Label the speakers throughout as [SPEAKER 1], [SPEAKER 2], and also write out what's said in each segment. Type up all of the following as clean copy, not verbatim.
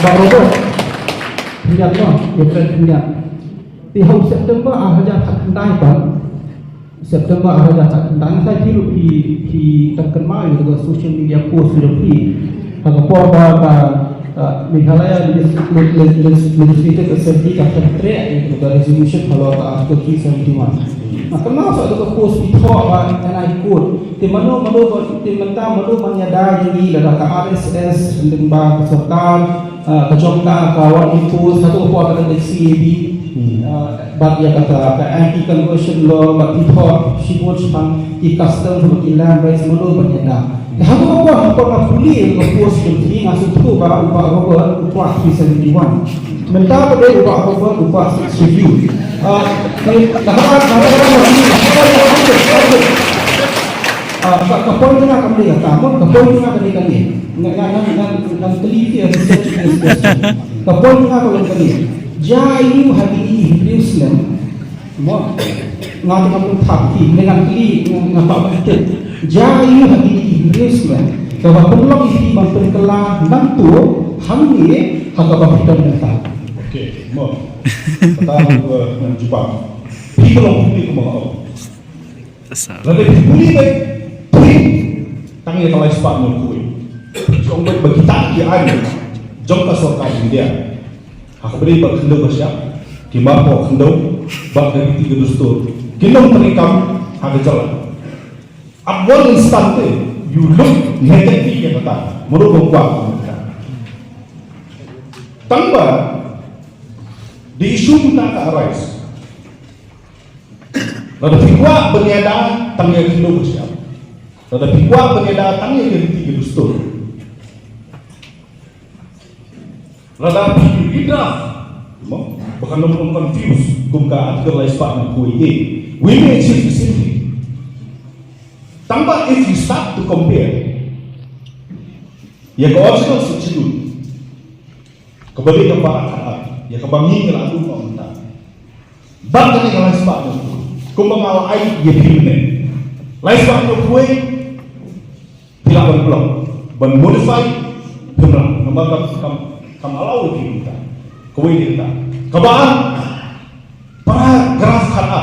[SPEAKER 1] Pak Robert Kenyat no, Ukraine kenyat. Di hari September ahaja tak kendai Pak. September ahaja tak kendai. Saya hidup di terkenal dengan social media post lebih. Kalau Pak Meghalaya Legislative Assembly akan track the resolution kalau Article 371. Kenapa saya ada post itu apa yang ikut? Di mana menyadari dalam RSS dengan peserta kejongka kawan itu satu kuat dengan CAB bagi yang kata anti-conversion law bagi thought shibut sang i-custom bagi land rights mulu menyadari. Hapo kwa kulia kwa post ini ngasih tu ba upah 371. Mentah pada upah 6 kapon na kami katamo kapon na kami nang teliti ang research kapon na kami jai hadiri Jerusalem mo ngati kami thapti dengan kli ngapa jai hadiri Jerusalem kalau perlu isi memperkelah nantu hamil hagap kita mentah.
[SPEAKER 2] Okey, mo tahu menjumpa people of public mau lalu dibuli tangi kalau ispat mengkui jong bagi tak dia ada jong kasorkan dia aku beri bagi kendau bersiap di mapo kendau bagi dari 3 dustur kendau terikam ada jalan at one instant you look negative yang kata menurut kuat tambah di isu tak arise lalu fikwa berniaga tangi kendau bersiap tetapi kuat benda datangnya dari 3 dustur. Rada tidak, bahkan belum confused. Kumka artikel ispat nak kuih. We may achieve simply. Tambah if you start to compare, ya ke original secidul, kembali ke barat, ya ke bangi ke lagu kau entah. Bahkan kalau ispat nak kuih, kumbang awal air ya filmen. Ispat nak kuih. Tidak berblok, bermodify, berblok. Nomor kam alau kita, kue kita. Kebaan para graf kata,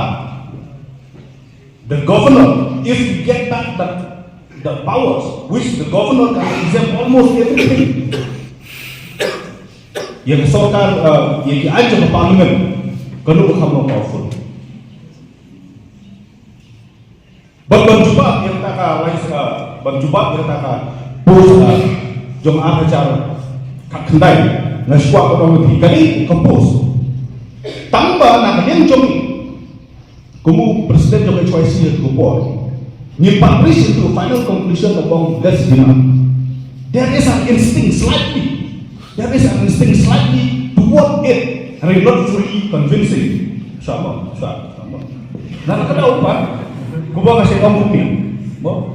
[SPEAKER 2] the governor, if you get back the powers, which the governor can exempt almost everything. Yang sorkan, yang diajar ke parlimen, kena berkamu powerful. Berjumpa yang tak lain berjumpa yang tak bos jom apa cara kat kendai nasuak orang lebih kali kompos tambah nak yang jom kamu presiden jom choice yang kupon ni publish itu final conclusion about this there is an instinct slightly toward it and not fully convincing sama nak kena upah kuba kasi kamu ni mo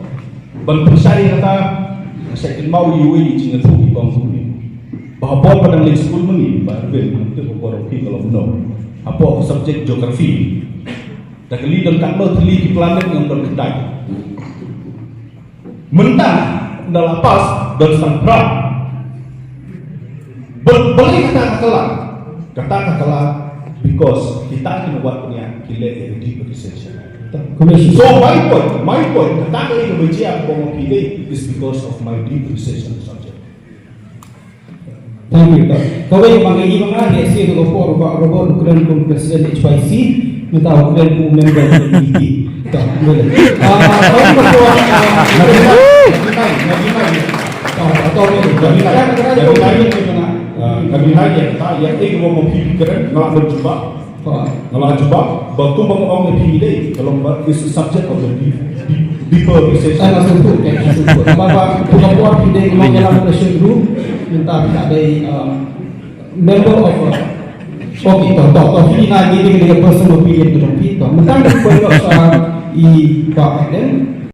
[SPEAKER 2] ban persari kata saya mau yui jingan tu di bangsa ni bahwa pada lek school meni barben itu kopi kalau benar apa subjek geografi dah kali dan kalau teli di planet yang berkedai mentah dah lapas dan sangkra boleh kata kalah because kita ni buat punya kile yang di research. So my point, kata ini kebencian bawang pilih is because of my deep research on the subject.
[SPEAKER 1] Thank you. Kau yang panggil mana dia sih tu kau robot Ukraine pun presiden HYC, minta Ukraine pun member PDP. Tak boleh. Kau berkuat.
[SPEAKER 2] Kami hanya yang ini mau memikirkan ngelak berjumpa. Kalau coba, waktu orang pilih kalau is subject of the deeper research.
[SPEAKER 1] Saya langsung tu, bapak buat pilih mengenal pressure group, minta ada member of kita, doktor ini dengan person opinion dalam kita. Mentang banyak i pak dan